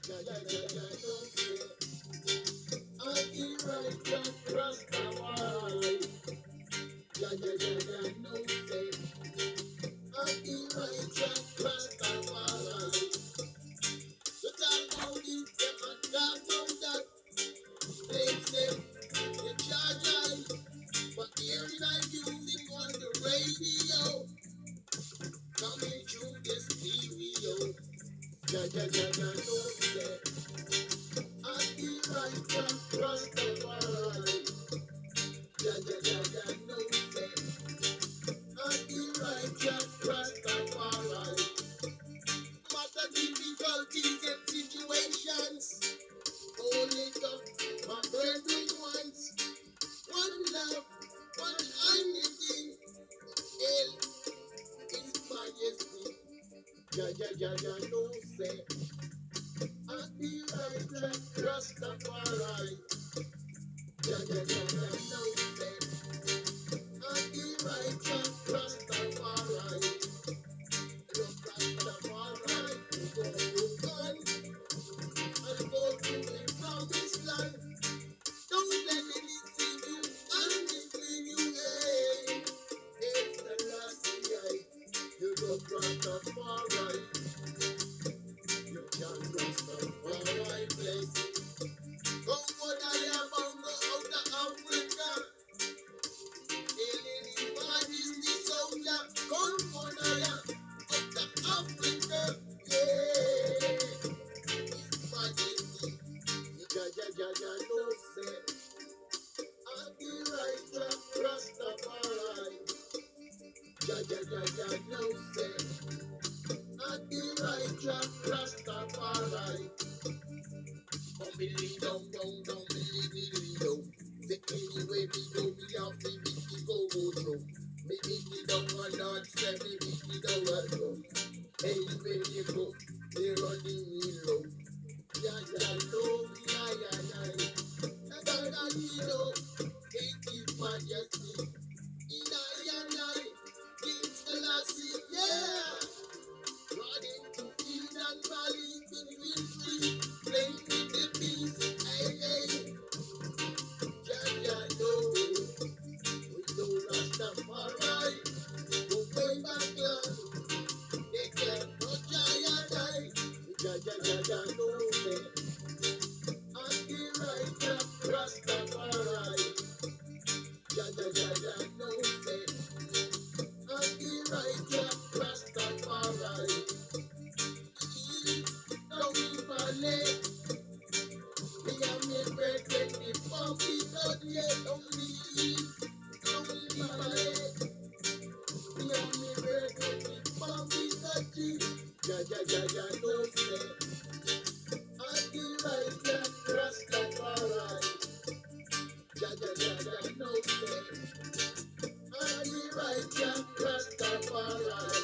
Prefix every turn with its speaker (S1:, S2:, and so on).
S1: Yeah, yeah, yeah, yeah, don't say. I be right, Jack Rastafari. Yeah, yeah, yeah, yeah, don't say. I be right, Jack Rastafari. You talk about this, them and talk about that. They say, you charge I, but hearing I music on the radio. Coming through the stereo. Yeah, yeah, yeah, yeah, don't say. I be right, Jack Rastafari. Yeah, yeah, yeah, yeah, don't say. I be right, Jack Rastafari. Matter difficulties and situations. Hold it up, my brethren once. One love, one unity. Hail His Majesty. Yeah, yeah, yeah, yeah, no say. I be right, Jack Rastafari. Yeah, yeah, yeah, yeah, no say. I be right, Jack Rastafari. Look Rastafari, you go on. And go to the promised land. Don't let anything you unmislead you. Hey, it's the last day. You look Rastafari. You can Rastafari place. Go what I am on the out of Africa. Alien bodies the soldier. Come what I am out of Africa. Yeah, His Majesty. Ja, ja, ja, ja, no say. I be right, Jack Rastafari. Ja, ja, ja, ja, no say. I be right, Jack Rastafari. Don't believe, don't believe me, no. Say anyway, me go, me have to be, me go through. Me be down and not say, me be down and go. Anyway, me go, me running me low. Yeah, yeah, low, yeah, yeah, yeah. Da, you know, it is majesty. In I, King Selassie, yeah. Running to Eden Valley, between free, playing with the peace, hey, hey. Jaja, no, we know Rastafari, go way back land, they can't no giant. Jaja, Jaja, no, say, I be right, Jack Rastafari. Jaja, Jaja, no, say, I be right, Jack Rastafari. Don't be valley. Me and me brethren, the pumpy blood, yet only ballet. Me and me brethren, the pumpy touchy. Ja, ja, ja, ja, no say. I be right, Jack Rastafari. Ja, ja, ja, ja, no say. I be right, Jack Rastafari.